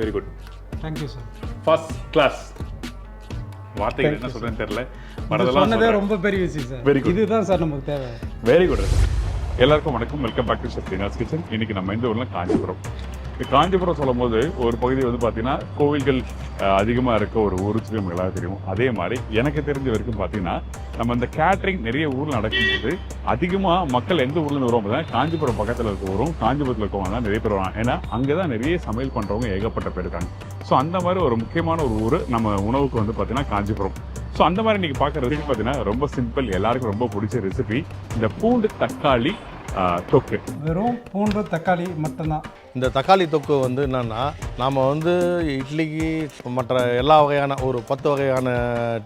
Very good. Thank you sir. First class. வார்த்தைகள் என்ன சொல்றேன்னு தெரியல. சொன்னதே ரொம்ப பெரிய விஷயம் சார். Very good. இதுதான் சார் நமக்கு தேவை. Very good. எல்லாருக்கும் வணக்கம். வெல்கம் பேக் டு ஷெஃப்ரினாஸ் கிச்சன். இன்னைக்கு நம்ம இந்த ஊர்ல காஞ்சிபுரம். காஞ்சிபுரம் சொல்லும் போது ஒரு பகுதி வந்து பார்த்தீங்கன்னா கோவில்கள் அதிகமாக இருக்க ஒரு ஊர் நம்ம எல்லாரும் தெரியும். அதே மாதிரி எனக்கு தெரிஞ்ச வரைக்கும் பார்த்தீங்கன்னா நம்ம இந்த கேட்ரிங் நிறைய ஊரில் நடக்கும்போது அதிகமாக மக்கள் எந்த ஊர்லேருந்து வருவோம் பார்த்தீங்கன்னா காஞ்சிபுரம் பக்கத்தில் இருக்க ஊரும் காஞ்சிபுரத்தில் இருக்கவங்க தான் நிறைய பேர் வருவாங்க. ஏன்னா அங்கே தான் நிறைய சமையல் பண்ணுறவங்க ஏகப்பட்ட பேர் இருக்காங்க. ஸோ அந்த மாதிரி ஒரு முக்கியமான ஒரு ஊர் நம்ம உணவுக்கு வந்து பார்த்தீங்கன்னா காஞ்சிபுரம். ஸோ அந்த மாதிரி நீங்கள் பார்க்குற ரெசிபி பார்த்தீங்கன்னா ரொம்ப சிம்பிள், எல்லாருக்கும் ரொம்ப பிடிச்ச ரெசிபி இந்த பூண்டு தக்காளி தொக்கு. வெறும் பூண்டு தக்காளி மட்டும்தான். இந்த தக்காளி தொக்கு வந்து என்னென்னா நாம் வந்து இட்லிக்கு மற்ற எல்லா வகையான ஒரு 10 வகையான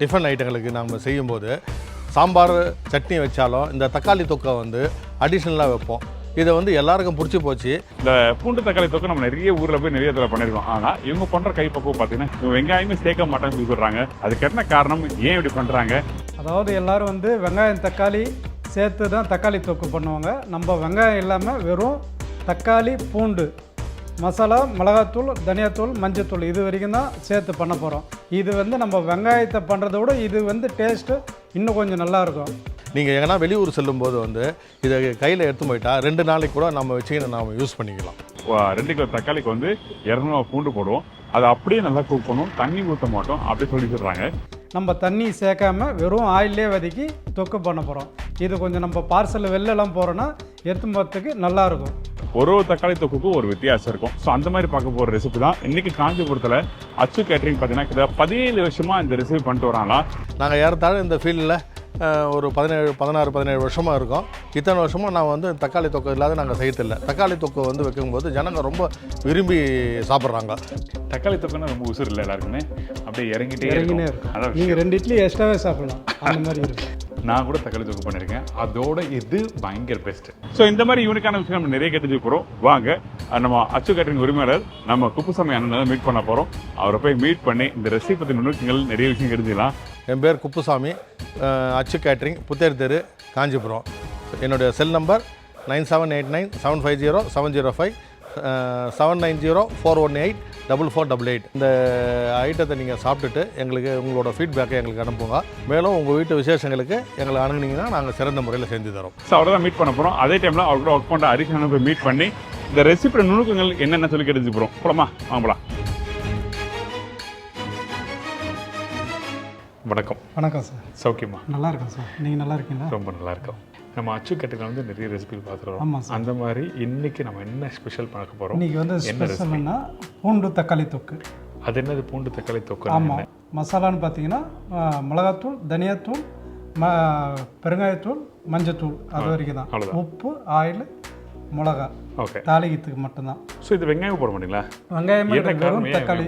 டிஃபன் ஐட்டங்களுக்கு நாம் செய்யும்போது சாம்பார் சட்னி வச்சாலும் இந்த தக்காளி தொக்கை வந்து அடிஷ்னலாக வைப்போம். இதை வந்து எல்லாருக்கும் பிடிச்சி போச்சு. இந்த பூண்டு தக்காளி தொக்கு நம்ம நிறைய ஊரில் போய் நிறைய இதில் பண்ணியிருக்கோம். ஆனால் இவங்க பண்ணுற கைப்பக்குவம் பார்த்தீங்கன்னா இவங்க வெங்காயமே சேர்க்க மாட்டாங்கன்னு சொல்கிறாங்க. அதுக்கு என்ன காரணம், ஏன் இப்படி பண்ணுறாங்க? அதாவது எல்லாரும் வந்து வெங்காயம் தக்காளி சேர்த்து தான் தக்காளி தொக்கு பண்ணுவாங்க. நம்ம வெங்காயம் இல்லாமல் வெறும் தக்காளி பூண்டு மசாலா மிளகாத்தூள் தனியாத்தூள் மஞ்சத்தூள் இது வரைக்கும் தான் சேர்த்து பண்ண போகிறோம். இது வந்து நம்ம வெங்காயத்தை பண்ணுறத விட இது வந்து டேஸ்ட்டு இன்னும் கொஞ்சம் நல்லாயிருக்கும். நீங்கள் எங்கன்னா வெளியூர் செல்லும்போது வந்து இதை கையில் எடுத்து போயிட்டா 2 நாளைக்கு கூட நம்ம வச்சுக்கின்னு நாம் யூஸ் பண்ணிக்கலாம். 2 கிலோ தக்காளிக்கு வந்து 200 பூண்டு போடுவோம். அதை அப்படியே நல்லா குக் பண்ணுவோம், தண்ணி ஊற்ற மாட்டோம் அப்படி சொல்லிடுறாங்க. நம்ம தண்ணி சேர்க்காம வெறும் ஆயிலே வதக்கி தொக்கு பண்ண போகிறோம். இது கொஞ்சம் நம்ம பார்சலில் வெளிலலாம் போகிறோன்னா எடுத்து போகிறதுக்கு நல்லாயிருக்கும். ஒரு தக்காளி தொக்குக்கும் ஒரு வித்தியாசம் இருக்கும். ஸோ அந்த மாதிரி பார்க்க போகிற ரெசிபி தான் இன்றைக்கி காஞ்சிபுரத்தில் அச்சு கேட்ரிங் பார்த்தீங்கன்னா 17 வருஷமாக இந்த ரெசிபி பண்ணிட்டு வராங்களா. நாங்கள் ஏறத்தாழ இந்த ஃபீல்டில் ஒரு 17 வருஷமாக இருக்கும். இத்தனை வருஷமாக நான் வந்து தக்காளி தொக்கு இல்லாத நாங்கள் செய்யறதில்லை. தக்காளி தொக்கு வந்து வைக்கும்போது ஜனங்க ரொம்ப விரும்பி சாப்பிட்றாங்க. தக்காளி தொக்குன்னா ரொம்ப உசுறு இல்லை எல்லாருக்குமே, அப்படியே இறங்கிட்டே இருக்கும். நீங்கள் 2 இட்லி எக்ஸ்ட்ராவே சாப்பிடலாம் அந்த மாதிரி இருக்கும். நான் கூட தக்காளி தொக்கு பண்ணியிருக்கேன், அதோட இது பயங்கர பெஸ்ட்டு. ஸோ இந்த மாதிரி யூனிக்கான விஷயம் நம்ம நிறைய கேட்டு போகிறோம். வாங்க நம்ம அச்சு கேட்டரிங் உரிமையாளர் நம்ம குப்புசாமி அண்ணன் மீட் பண்ண போகிறோம். அவரை போய் மீட் பண்ணி இந்த ரெசிபி பற்றி நுணுக்கங்கள் நிறைய விஷயம் தெரிஞ்சுக்கலாம். என் பேர் குப்புசாமி, அச்சு கேட்ரிங், புத்தேர் தெரு, காஞ்சிபுரம். என்னுடைய செல் நம்பர் 9789750705 79041841888. இந்த ஐட்டத்தை நீங்கள் சாப்பிட்டுட்டு எங்களுக்கு உங்களோட ஃபீட்பேக்கை எங்களுக்கு அனுப்புங்க. மேலும் உங்கள் வீட்டு விசேஷங்களுக்கு எங்களை அணுகுனீங்கன்னா நாங்கள் சிறந்த முறையில் செஞ்சு தரோம். ஸோ அவரை தான் மீட் பண்ண போகிறோம். அதே டைமில் அவர் கூட ஒர்க் பண்ணுற ஹரிஷனை போய் மீட் பண்ணி இந்த ரெசிபியோட நுணுக்கங்கள் என்னென்ன சொல்லி கிடைச்சி போகிறோம். போலாமா? வாங்கலாம். வணக்கம். வணக்கம் சார். சௌக்கியமா? நல்லா இருக்கேன் சார். நீங்கள் நல்லா இருக்கீங்களா? ரொம்ப நல்லா இருக்கோம். நம்ம அச்சு கேட்டரிங்ல வந்து நிறைய ரெசிபி பார்த்துருவோம். ஆமாம் சார். அந்த மாதிரி இன்னைக்கு நம்ம என்ன ஸ்பெஷல் பார்க்க போகிறோம்? இன்றைக்கி வந்து ஸ்பெஷல்னா பூண்டு தக்காளி தொக்கு. அது என்னது பூண்டு தக்காளி தொக்கு? ஆமாம். மசாலான்னு பார்த்தீங்கன்னா மிளகாத்தூள் தனியாத்தூள் பெருங்காயத்தூள் மஞ்சத்தூள் அது வரைக்கும் தான். உப்பு ஆயில் மிளகா தாளிக்கிறதுக்கு மட்டும்தான். ஸோ இது வெங்காயம் போட மாட்டீங்களா? வெங்காயமே வெறும் தக்காளி.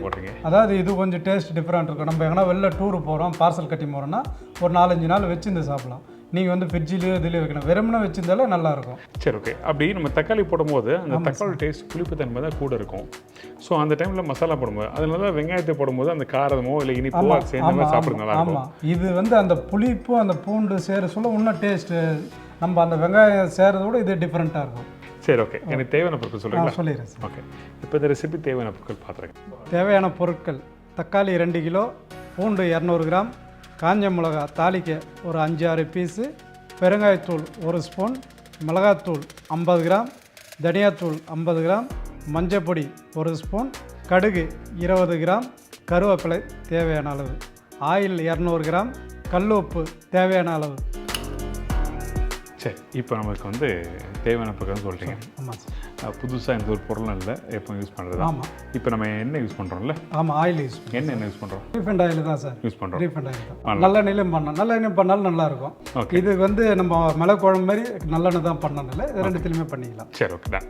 அதாவது இது கொஞ்சம் டேஸ்ட் டிஃப்ரெண்ட் இருக்கும். நம்ம எங்கன்னா வெளில டூர் போகிறோம், பார்சல் கட்டி போகிறோம்னா ஒரு 4-5 நாள் வச்சுருந்து சாப்பிடலாம். நீங்கள் வந்து ஃப்ரிட்ஜிலேயோ இதுலேயே வைக்கணும். வெறும்னா வச்சிருந்தாலே நல்லாயிருக்கும். சரி, ஓகே. அப்படி நம்ம தக்காளி போடும்போது அந்த தக்காளி டேஸ்ட் புளிப்பு தன்மை தான் கூட இருக்கும். ஸோ அந்த டைமில் மசாலா போடும்போது அதனால வெங்காயத்தை போடும்போது அந்த காரமோ இல்லை இனிப்போ சேர்ந்து சாப்பிட நல்லா இருக்கும். ஆமாம், இது வந்து அந்த புளிப்பு அந்த பூண்டு சேர சொல்ல இன்னும் டேஸ்ட்டு நம்ம அந்த வெங்காயம் சேரதை விட இது டிஃப்ரெண்ட்டாக இருக்கும். சரி, ஓகே. எனக்கு தேவையான பொருட்கள் சொல்லுங்கள். சொல்லிடுறேன் சார். ஓகே. இப்போ இந்த ரெசிபி தேவையான பொருட்கள் பார்த்துருக்கேன். தேவையான பொருட்கள்: தக்காளி 2 கிலோ, பூண்டு 200 கிராம், காஞ்ச மிளகா தாளிக்க ஒரு 5-6 பீஸு, பெருங்காயத்தூள் 1 ஸ்பூன், மிளகாத்தூள் 50 கிராம், தனியாத்தூள் 50 கிராம், மஞ்சப்பொடி 1 ஸ்பூன், கடுகு 20 கிராம், கருவேப்பிலை தேவையான அளவு, ஆயில் 200 கிராம், கல் உப்பு தேவையான அளவு. சரி, இப்போ நமக்கு வந்து தேவையான பொருட்கள் சொல்லிட்டீங்க. ஆமாம் சார். புதுசாக எந்த ஒரு பொருளும் இல்லை, எப்போ யூஸ் பண்ணுறது. ஆமாம். இப்போ நம்ம என்ன யூஸ் பண்ணுறோம்ல? ஆமாம், ஆயில் யூஸ் பண்ணுறோம். என்ன யூஸ் பண்ணுறோம்? ரீஃபைண்ட் ஆயில் தான் சார் யூஸ் பண்ணுறோம். ரீஃபைண்ட் ஆயில் தான். நல்லெண்ணெயிலும் பண்ணோம், நல்லெண்ணெய் பண்ணாலும் நல்லாயிருக்கும். இது வந்து நம்ம மிளகு குழம்பு மாதிரி நல்லெண்ணெய் தான் பண்ணதில்லை, இது 2த்துலையுமே பண்ணிக்கலாம். சரி, ஓகே தான்.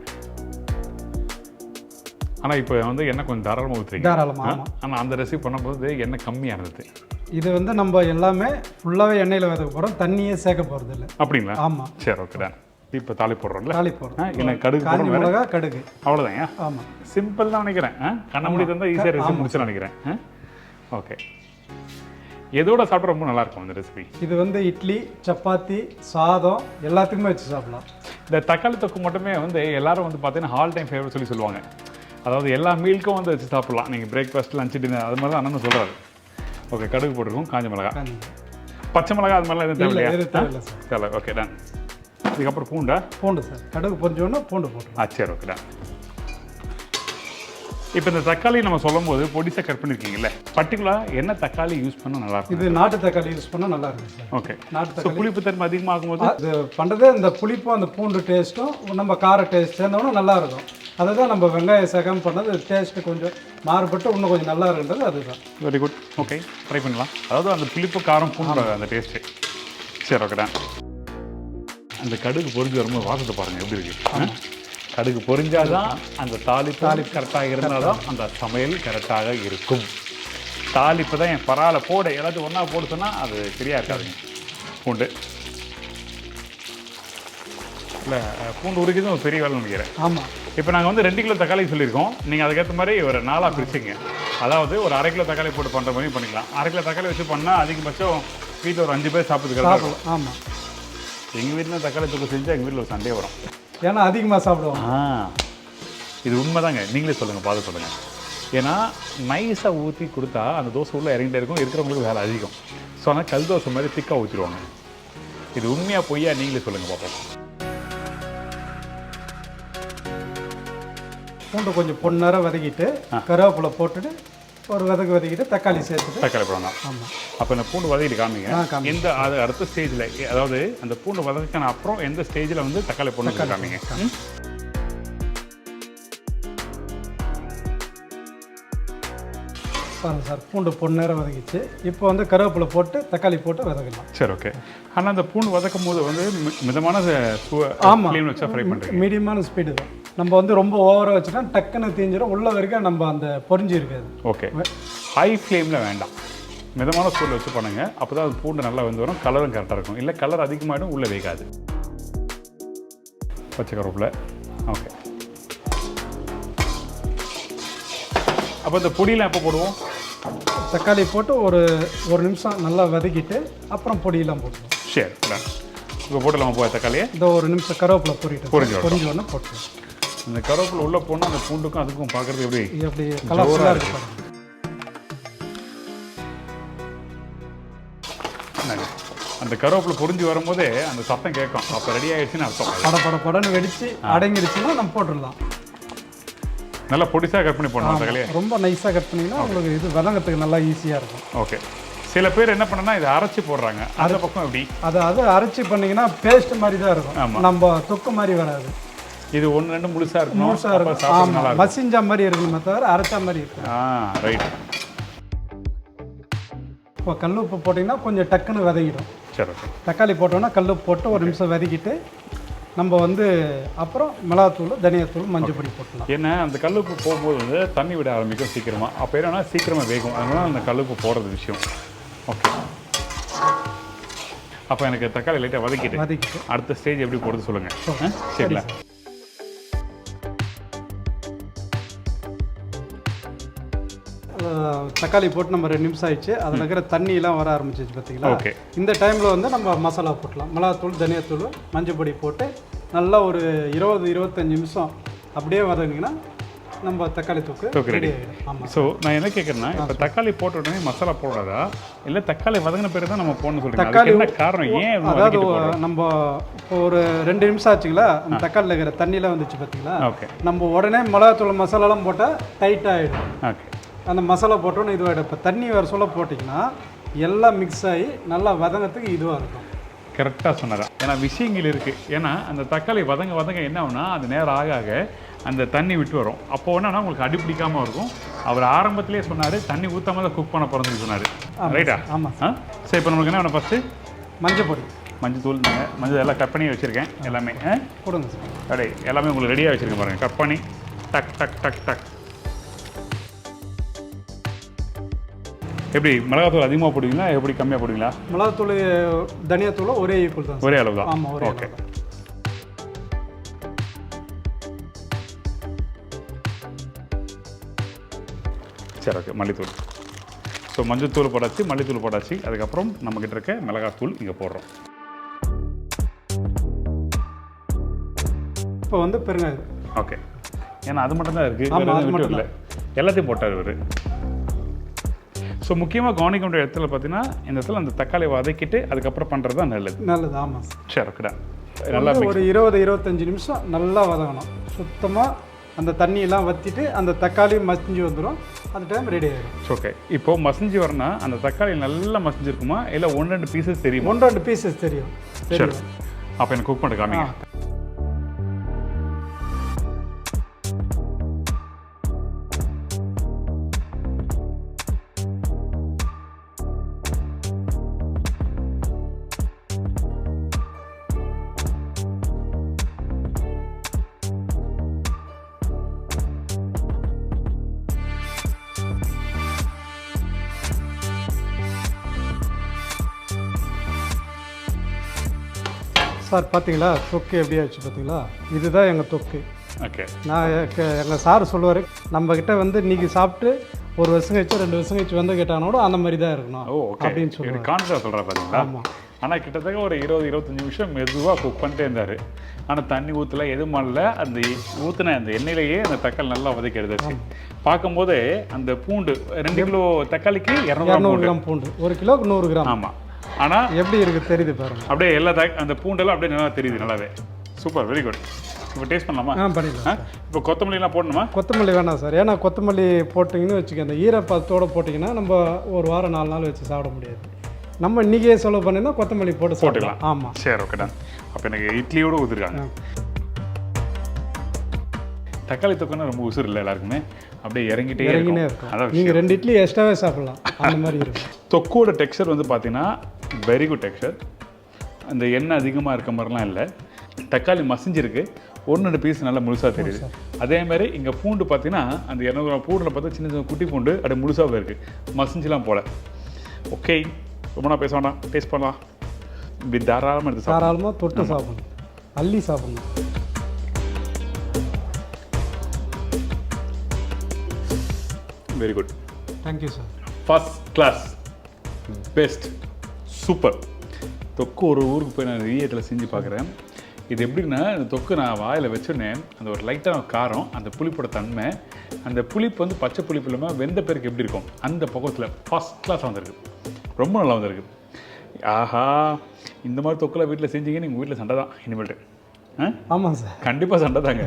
ஆனால் இப்போ வந்து எண்ணெய் கொஞ்சம் தாராளமாக ஊற்றுறீங்க. தாராளமாக. ஆனால் அந்த ரெசிபி பண்ணும்போது எண்ணெய் கம்மியாக இருந்தது. இது வந்து நம்ம எல்லாமே ஃபுல்லாகவே எண்ணெயில் வதக்க போகிறோம், தண்ணியே சேர்க்க போகிறது இல்லை. அப்படிங்களா? ஆமாம். சரி, ஓகே தான். இப்போ தாளி போடுறோம்ல? தாளி போடுறோம். என்ன கடுகு காஞ்ச மிளகா கடுகு அவ்வளோதாங்க. ஆமாம். சிம்பிள் தான் நினைக்கிறேன். கண்ண மூடி தந்தால் ஈஸியாக ரெசிபி முடிச்சு நினைக்கிறேன். ஓகே. எதோட சாப்பிட ரொம்ப நல்லா இருக்கும் இந்த ரெசிபி? இது வந்து இட்லி, சப்பாத்தி, சாதம் எல்லாத்துக்குமே வச்சு சாப்பிடலாம். இந்த தக்காளி தொக்கு மட்டுமே வந்து எல்லாரும் வந்து பார்த்தீங்கன்னா ஆல் டைம் ஃபேவரட் சொல்லுவாங்க. அதாவது எல்லா மீலுக்கும் வந்து வச்சு சாப்பிட்லாம். நீங்கள் பிரேக்ஃபாஸ்ட் லஞ்ச் டின்னர் அது மாதிரி தான் அண்ணன் சொல்கிறாரு. ஓகே, கடுகு போட்டிருக்கோம், காஞ்ச மிளகா, பச்சை மிளகா அது மாதிரிலாம் எதுவும் தேவையில்லையா? தேவையில்லை சார். தேவை. Okay done. இதுக்கப்புறம் பூண்டு சார், கடுகு பொரிஞ்சோன்னா பூண்டு போட்டுருவோம். சரி, ஓகே டன். இப்போ இந்த தக்காளி நம்ம சொல்லும் போது பொடிசாக கட் பண்ணியிருக்கீங்கல்ல, பர்டிகுலராக என்ன தக்காளி யூஸ் பண்ணால் நல்லா இருக்கும்? இது நாட்டு தக்காளி யூஸ் பண்ணால் நல்லா இருக்கும் சார். ஓகே. நாட்டு ஸோ தக்காளி புளிப்பு தன்மை அதிகமாகும் போது அது பண்ணுறதே இந்த புளிப்பும் அந்த பூண்டு டேஸ்ட்டும் நம்ம கார டேஸ்ட் சேர்ந்தோன்னா நல்லா இருக்கும். அதுதான் நம்ம வெங்காயம் சேகம் பண்ணது டேஸ்ட்டு கொஞ்சம் மாறுபட்டு இன்னும் கொஞ்சம் நல்லா இருக்குன்றது அதுதான். Very good. ஓகே, ட்ரை பண்ணலாம். அதாவது அந்த புளிப்பு காரம் பூண்டு அந்த டேஸ்ட்டு. சரி, ஓகே டன். அந்த கடுகு பொரிஞ்சு வரும்போது வாசத்தை பாருங்கள் எப்படி இருக்கு. கடுகு பொரிஞ்சாதான் அந்த தாளிப்பு கரெக்டாக இருந்தால் தான் அந்த சமையல் கரெக்டாக இருக்கும். தாளிப்பு தான் என் பரவாயில்ல போடு, எல்லாத்தையும் ஒன்றா போடு சொன்னால் அது சரியாக இருக்காதுங்க. பூண்டு இல்லை, பூண்டு உரிக்கிறது ஒரு பெரிய வேலை நினைக்கிறேன். ஆமாம். இப்போ நாங்கள் வந்து 2 கிலோ தக்காளி சொல்லியிருக்கோம். நீங்கள் அதுக்கேற்ற மாதிரி ஒரு 4ஆக பிரிச்சுங்க. அதாவது ஒரு 1/2 கிலோ தக்காளி போட்டு பண்ணுற மாதிரி பண்ணிக்கலாம். 1/2 கிலோ தக்காளி வச்சு பண்ணால் அதிகபட்சம் வீட்டில் ஒரு 5 பேர் சாப்பிட்டுக்கலாம். ஆமாம். எங்கள் வீட்டில் தக்காளி தூக்கு செஞ்சால் எங்கள் வீட்டில் ஒரு சண்டே வரும். ஏன்னா அதிகமாக சாப்பிடுவோம். இது உண்மைதாங்க. நீங்களே சொல்லுங்கள், பார்த்து சொல்லுங்கள். ஏன்னா நைஸாக ஊற்றி கொடுத்தா அந்த தோசை உள்ளே இறங்கிட்டே இருக்கும், இருக்கிறவங்களுக்கு வேலை அதிகம். ஸோ ஆனால் கல் தோசை மாதிரி திக்காக ஊற்றிடுவாங்க. இது உண்மையாக பொய்யா நீங்களே சொல்லுங்கள் பார்ப்போம். பூண்டு கொஞ்சம் பொன்னரை வதக்கிட்டு கருவேப்பிலை போட்டுட்டு ஒரு வதக்கிட்டு தக்காளி சேர்த்துட்டு தக்காளி போடணும். ஆமாம். அப்போ இந்த பூண்டு வதக்கிட்டு காமிங்க. எந்த அது அடுத்த ஸ்டேஜில், அதாவது அந்த பூண்டு வதக்கின அப்புறம் எந்த ஸ்டேஜில் வந்து தக்காளி போடணும் காமிங்க. பாருங்கள் சார், பூண்டு பொன்னேரம் வதக்கிச்சு. இப்போ வந்து கருவேப்பிலை போட்டு தக்காளி போட்டு வதக்கலாம். சரி, ஓகே. ஆனால் அந்த பூண்டு வதக்கும் போது வந்து மிதமான ஃப்ளேம் வச்சா ஃப்ரை பண்ணுறீங்க? மீடியமான ஸ்பீடு தான். நம்ம வந்து ரொம்ப ஓவராக வச்சுட்டா டக்குன்னு தீஞ்சிடும், உள்ள வரைக்கும் நம்ம அந்த பொரிஞ்சு இருக்காது. ஓகே. ஹை ஃப்ளேமில் வேண்டாம், மிதமான சூடில் வச்சு பண்ணுங்கள். அப்போ தான் அது பூண்டு நல்லா வந்து வரும், கலரும் கரெக்டாக இருக்கும். இல்லை கலர் அதிகமாகிடும், உள்ளே வேகாது. பச்சை கருவேப்பிலை. ஓகே. அப்போ இந்த பொடியெலாம் எப்போ போடுவோம்? தக்காளி போட்டு ஒரு நிமிஷம் நல்லா வதக்கிட்டு அப்புறம் பொடியெல்லாம் போட்டுருவோம். சரி, இப்போ போட்டுடலாமா போய் தக்காளியை? இந்த ஒரு நிமிஷம் கருவேப்பிலை பொரிஞ்சு உடனே போட்டுருவோம். இந்த கருவேப்பிலை உள்ளே போனால் அந்த பூண்டுக்கும் அதுக்கும் பார்க்குறது எப்படி கலர்ஃபுல்லாக இருக்கு. அந்த கருவேப்பிலை பொரிஞ்சு வரும்போதே அந்த சத்தம் கேட்கும். அப்போ ரெடி ஆகிடுச்சுன்னு அர்த்தம். படன்னு வெடிச்சு அடங்கிடுச்சுன்னா நம்ம போட்டுடலாம். நல்லா பொடிசாக கட் பண்ணி போடணும் தக்காளியை. ரொம்ப நைஸாக கட் பண்ணிங்கன்னா உங்களுக்கு இது வதங்கிறதுக்கு நல்லா ஈஸியாக இருக்கும். ஓகே. சில பேர் என்ன பண்ணனா இதை அரைச்சி போடுறாங்க. அந்த பக்கம் எப்படி? அது அரைச்சி பண்ணிங்கன்னா பேஸ்ட் மாதிரி தான் இருக்கும், நம்ம தொக்கு மாதிரி வராது. இது 1-2 முழுசாக இருக்கும். முழுசாக இருக்கும். ஆமாம், மசிஞ்சா மாதிரி இருக்குமே தவிர அரைச்சா மாதிரி இருக்கும். ரைட். இப்போ கல் உப்பு போட்டிங்கன்னா கொஞ்சம் டக்குன்னு வதங்கிடும். சரி, ஓகே. தக்காளி போட்டோன்னா கல் உப்பு போட்டு ஒரு நிமிஷம் வதக்கிட்டு நம்ம வந்து அப்புறம் மிளகாத்தூள், தனியாத்தூள், மஞ்சள் பொடி போட்டலாம். ஏன்னா அந்த கல்லுப்பு போகும்போது வந்து தண்ணி விட ஆரம்பிக்கும் சீக்கிரமாக. அப்போ என்னன்னா சீக்கிரமாக வேகும். அதனால அந்த கல்லுப்பு போடுறது விஷயம். ஓகே. அப்போ எனக்கு தக்காளி லைட்டாக வதக்கிட்டு அடுத்த ஸ்டேஜ் எப்படி போடுறது சொல்லுங்கள். சரிங்களா? தக்காளி போட்டு நம்ம 2 நிமிஷம் ஆயிடுச்சு. அதில் இருக்கிற தண்ணியெலாம் வர ஆரம்பிச்சிச்சு பார்த்தீங்களா? ஓகே. இந்த டைமில் வந்து நம்ம மசாலா போட்டலாம். மிளகாத்தூள், தனியாத்தூள், மஞ்சள் பொடி போட்டு நல்லா ஒரு 20-25 நிமிஷம் அப்படியே வதங்கினா நம்ம தக்காளி தொக்கு ரெடி ஆகிடும். ஆமாம். ஸோ நான் என்ன கேட்குறேன்னா, இப்போ தக்காளி போட்ட உடனே மசாலா போடாதா, இல்லை தக்காளி வதங்கின பிறகு தான் நம்ம போடணும்னு சொல்லுங்கள். தக்காளி என்ன காரணம்? ஏன்? அதாவது நம்ம இப்போ ஒரு 2 நிமிஷம் ஆச்சுங்களா, அந்த தக்காளியில் இருக்கிற தண்ணியெலாம் வந்துச்சு பார்த்தீங்களா? ஓகே. நம்ம உடனே மிளகாத்தூள் மசாலாலாம் போட்டால் டைட் ஆகிடும். ஓகே. அந்த மசாலா போட்டோன்னு இதுவாகிடும். இப்போ தண்ணி வர சொல்ல போட்டிங்கன்னா எல்லாம் மிக்ஸ் ஆகி நல்லா வதங்கிறதுக்கு இதுவாக இருக்கும். கரெக்டாக சொன்னதான். ஏன்னா விஷயங்கள் இருக்குது. ஏன்னா அந்த தக்காளி வதங்க என்ன ஆகுனா அது நேரம் ஆக அந்த தண்ணி விட்டு வரும். அப்போ என்னன்னா உங்களுக்கு அடி பிடிக்காமல் இருக்கும். அவர் ஆரம்பத்திலே சொன்னார் தண்ணி ஊற்றாம தான் குக் பண்ண போகிறதுன்னு சொன்னார். ரைட்டா? ஆமாம். சரி, இப்போ நம்மளுக்கு என்ன வேணும்? ஃபஸ்ட்டு மஞ்சள் பொடி, மஞ்சள் தூள். மஞ்சள் எல்லாம் கட் பண்ணி வச்சுருக்கேன். எல்லாமே கொடுங்க சார். அப்படியே எல்லாமே உங்களுக்கு ரெடியாக வச்சுருக்கேன் பாருங்கள். கட் பண்ணி டக் டக் டக் டக். எப்படி மிளகாத்தூள் அதிகமாக போடுவீங்களா, எப்படி கம்மியாக போடுவீங்களா? மிளகாத்தூள், தனியாத்தூள் ஒரே ஈக்குவல் தான். ஒரே அளவு தான். ஆமாம், ஒரே. ஓகே. சரி, ஓகே. மல்லித்தூள். ஸோ மஞ்சத்தூள் போட்டாச்சு, மல்லித்தூள் போட்டாச்சு. அதுக்கப்புறம் நம்மக்கிட்ட இருக்க மிளகாத்தூள் இங்கே போடுறோம். இப்போ வந்து பெருங்காயம். ஓகே. ஏன்னா அது மட்டும் தான் இருக்குது, ஆமா, வேற அது எதுவும் மட்டும் இல்லை, எல்லாத்தையும் போட்டார் இவர். ஸோ முக்கியமாக கவனிக்க வேண்டிய இடத்துல பார்த்தீங்கன்னா இந்த இடத்துல அந்த தக்காளி வதக்கிட்டு அதுக்கப்புறம் பண்ணுறது தான் நல்லது. நல்லது. ஆமாம் சார். சரி ஓகேடா. நல்லா ஒரு 20-25 நிமிஷம் நல்லா வதங்கணும். சுத்தமாக அந்த தண்ணியெல்லாம் வற்றிட்டு அந்த தக்காளி மசிஞ்சு வந்துடும். அந்த டைம் ரெடி ஆகிடும். ஓகே. இப்போ மசிஞ்சு வரனா அந்த தக்காளி நல்லா மசிஞ்சிருக்குமா இல்லை 1-2 பீசஸ் தெரியுமா? 1-2 பீசஸ் தெரியும். சரி, அப்போ எனக்கு குக் பண்ண காமிங்க. சார் பார்த்தீங்களா தொக்கு எப்படி ஆச்சு பார்த்தீங்களா? இதுதான் எங்கள் தொக்கு. ஓகே. நான் எங்கள் சார் சொல்லுவார், நம்மக்கிட்ட வந்து இன்றைக்கி சாப்பிட்டு ஒரு வருஷம் கழிச்சு 2 வருஷம் கழிச்சு வந்து கேட்டானோட அந்த மாதிரி தான் இருக்கணும் அப்படின்னு சொல்லுவாங்க. கான்ஃபிடன்ஸ் சொல்கிறேன் பார்த்தீங்களா? ஆமாம். ஆனால் கிட்டத்தட்ட ஒரு 20-25 நிமிஷம் மெதுவாக குக் பண்ணிட்டே இருந்தார். ஆனால் தண்ணி ஊற்றல, எதுவும் பண்ணல. அந்த ஊற்றின அந்த எண்ணெயிலேயே அந்த தக்காளி நல்லா வதக்கி எடுத்தாச்சு. பார்க்கும்போது அந்த பூண்டு 2 கிலோ தக்காளிக்கு 200 கிராம் பூண்டு, 1 கிலோக்கு 100 கிராம். ஆமாம். ஆனால் எப்படி இருக்குது தெரியுது பாருங்க. அப்படியே எல்லா அந்த பூண்டெல்லாம் அப்படியே நல்லா தெரியுது நல்லாவே. Super, very good. இப்போ டேஸ்ட் பண்ணலாமா? பண்ணிடலாம். இப்போ கொத்தமல்லிலாம் போடணுமா? கொத்தமல்லி வேணாம் சார். ஏன்னா கொத்தமல்லி போட்டிங்கன்னு வச்சுக்க, அந்த ஈரப்பதத்தோடு போட்டிங்கன்னா நம்ம ஒரு வாரம் 4 நாள் வச்சு சாப்பிட முடியாது. நம்ம இன்றைக்கே செலவு பண்ணினா கொத்தமல்லி போட்டுக்கலாம். ஆமாம். சரி ஓகேடா. அப்போ எனக்கு இட்லியோடு ஊற்றிருக்காங்க. தக்காளி தொக்குன்னா ரொம்ப உசுறு இல்லை எல்லாருக்குமே, அப்படியே இறங்கினே இருக்கும். அதான் நீங்கள் 2 இட்லி எக்ஸ்ட்ராவே சாப்பிடலாம், அந்த மாதிரி இருக்கும். தொக்கோட டெக்ஸ்சர் வந்து பார்த்தீங்கன்னா வெரி குட் டெக்ஸ்சர். அந்த எண்ணெய் அதிகமாக இருக்க மாதிரிலாம் இல்லை. தக்காளி மசிஞ்சிருக்கு, 1-2 பீஸ் நல்லா முழுசாக தெரியுது. அதே மாதிரி இங்கே பூண்டு பார்த்தீங்கன்னா அந்த 200 கிராம் பூண்டில் பார்த்தா சின்ன சின்ன குட்டி பூண்டு அப்படியே முழுசாக இருக்குது, மசிஞ்செலாம் போல. ஓகே, ரொம்ப நான் பேச வேண்டாம், டேஸ்ட் பண்ணலாம். இப்படி தாராளமாக எடுத்து தாராளமாக தொட்டு சாப்பிடணும், அள்ளி சாப்பிடணும். Very good, thank you sir. First class, best, super. தொக்கு ஒரு ஊருக்கு போய் நான் நிறைய இடத்துல செஞ்சு பார்க்குறேன். இது எப்படின்னா, இந்த தொக்கு நான் வாயில் வச்சோடனே அந்த ஒரு லைட்டான காரம், அந்த புளிப்போட தன்மை, அந்த புளிப்பு வந்து பச்சை புளிப்பு இல்லாமல் வெந்த பேருக்கு எப்படி இருக்கும் அந்த பக்கத்தில் ஃபர்ஸ்ட் கிளாஸ் வந்திருக்கு. ரொம்ப நல்லா வந்திருக்கு. ஆஹா, இந்த மாதிரி தொக்குலாம் வீட்டில் செஞ்சீங்கன்னு நீங்கள் வீட்டில் சண்டை தான் இனிமேல்ட்டு. ஆமாம் சார், கண்டிப்பாக சண்டை தாங்க.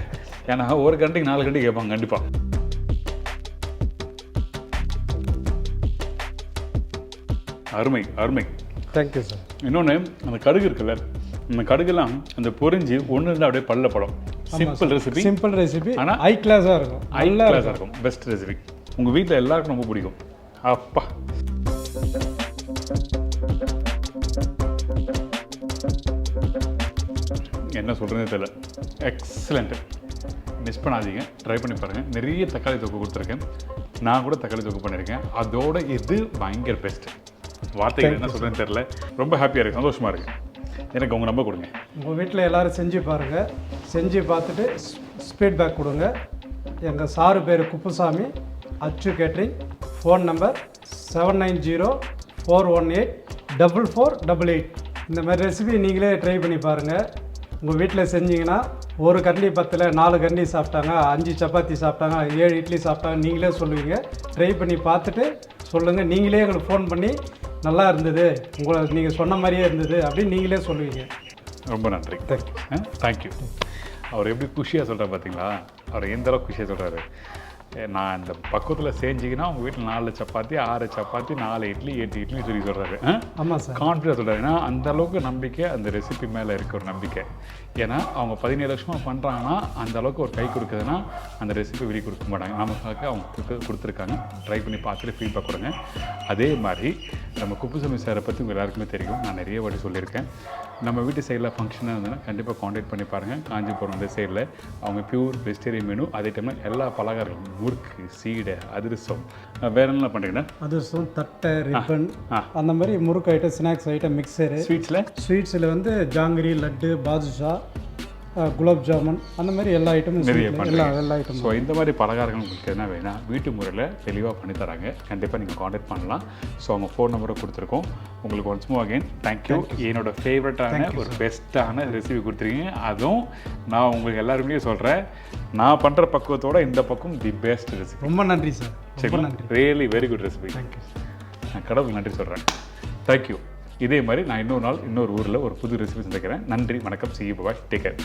ஏன்னா ஒரு கண்டிக்கு 4 கண்டி கேட்பாங்க கண்டிப்பாக. அருமை அருமை. Thank you sir. இன்னொன்று, அந்த கடுகு இருக்குல்ல, அந்த கடுகுலாம் அந்த பொரிஞ்சு 1-2 அப்படியே பல்ல படம். சிம்பிள் ரெசிபி, ஆனால் ஹை கிளாஸாக இருக்கும். ஹை கிளாஸாக இருக்கும். Best recipe. உங்கள் வீட்டில் எல்லாருக்கும் ரொம்ப பிடிக்கும். அப்பா, என்ன சொல்கிறதே தெரியல. எக்ஸலண்ட்டு. மிஸ் பண்ணாதீங்க, ட்ரை பண்ணி பாருங்கள். நிறைய தக்காளி தொக்கு கொடுத்துருக்கேன், நான் கூட தக்காளி தொக்கு பண்ணியிருக்கேன். அதோட இது பயங்கர பெஸ்ட்டு. வார்த்தைகள் என்ன சொல்கிறேன்னு தெரியல. ரொம்ப ஹாப்பியாக இருக்குது, சந்தோஷமாக இருக்குது. எனக்கு உங்கள் நம்பர் கொடுங்க. உங்கள் வீட்டில் எல்லோரும் செஞ்சு பாருங்கள், செஞ்சு பார்த்துட்டு ஃபீட்பேக் கொடுங்க. எங்கள் சாரு பேர் குப்புசாமி, அச்சு கேட்ரிங். Phone number 7904184488. இந்த மாதிரி ரெசிபி நீங்களே ட்ரை பண்ணி பாருங்கள். உங்கள் வீட்டில் செஞ்சிங்கன்னா ஒரு கரண்டி 10ல் 4 கரண்டி சாப்பிட்டாங்க, 5 சப்பாத்தி சாப்பிட்டாங்க, 7 இட்லி சாப்பிட்டாங்க, நீங்களே சொல்லுவீங்க. ட்ரை பண்ணி பார்த்துட்டு சொல்லுங்கள். நீங்களே எங்களுக்கு ஃபோன் பண்ணி நல்லா இருந்தது, உங்களை நீங்கள் சொன்ன மாதிரியே இருந்தது அப்படின்னு நீங்களே சொல்லுவீங்க. ரொம்ப நன்றி. தேங்க்யூ. அவர் எப்படி குஷியாக சொல்கிறார் பார்த்தீங்களா? அவர் எந்த அளவுக்கு குஷியாக சொல்கிறாரு. நான் இந்த பக்கத்தில் செஞ்சிங்கன்னா உங்கள் வீட்டில் 4 சப்பாத்தி 6 சப்பாத்தி 4 இட்லி 8 இட்லி சொல்லி சொல்கிறாரு. ஆமாம் சார், கான்ஃபிடன்ஸ் சொல்கிறாரு. ஏன்னா அந்த அளவுக்கு நம்பிக்கை அந்த ரெசிபி மேலே இருக்க ஒரு நம்பிக்கை. ஏன்னா அவங்க 17 வருஷமாக பண்ணுறாங்கன்னா அந்த அளவுக்கு ஒரு கை கொடுக்குதுன்னா அந்த ரெசிபி வெளியே கொடுக்க மாட்டாங்க. நமக்காக அவங்க கொடுத்துருக்காங்க. ட்ரை பண்ணி பார்த்துட்டு ஃபீட்பேக் கொடுங்க. அதே மாதிரி நம்ம குப்புசாமி சாரை பற்றி உங்கள் எல்லாருக்குமே தெரியும், நான் நிறைய வாட்டி சொல்லியிருக்கேன். நம்ம வீட்டு சைடில் ஃபங்க்ஷனாக இருந்ததுன்னா கண்டிப்பாக காண்டாக்ட் பண்ணி பாருங்கள். காஞ்சிபுரம் அந்த சைடில் அவங்க பியூர் வெஜிடேரியன் மெனு. அதே டைமில் எல்லா பலகாரங்களும், முறுக்கு, சீடை, அதிரசம், வேறு என்ன பண்ணுறீங்கன்னா அதிரசம், தட்டை, ரிப்பன், அந்த மாதிரி முறுக்கு ஐட்டம், ஸ்நாக்ஸ் ஐட்டம், மிக்சரு. ஸ்வீட்ஸில் வந்து ஜாங்கிரி, லட்டு, பாதுஷா, குலாப் ஜாமுன் அந்த மாதிரி எல்லா ஐட்டமும் நிறைய எல்லா ஐட்டமும். ஸோ இந்த மாதிரி பலகாரங்கள் உங்களுக்கு என்ன வேணா வீட்டு முறையில் தெளிவாக பண்ணி தராங்க. கண்டிப்பாக நீங்கள் காண்டாக்ட் பண்ணலாம். ஸோ அவங்க ஃபோன் நம்பரை கொடுத்துருக்கோம். உங்களுக்கு ஒன்ஸ் மோர் அகைன் தேங்க்யூ. என்னோட ஃபேவரட்டான ஒரு பெஸ்ட்டான ரெசிபி கொடுத்துருக்கீங்க. அதுவும் நான் உங்களுக்கு எல்லாருமே சொல்கிறேன், நான் பண்ணுற பக்குவத்தோட இந்த பக்கம் தி பெஸ்ட் ரெசிபி. ரொம்ப நன்றி சார். ரொம்ப நன்றி. Really very good recipe. Thank you. நான் கடவுள் நன்றி சொல்கிறேன். தேங்க்யூ. இதே மாதிரி நான் இன்னொரு நாள் இன்னொரு ஊரில் ஒரு புது ரெசிபி சந்திக்கிறேன். நன்றி, வணக்கம், see you, bye, take care.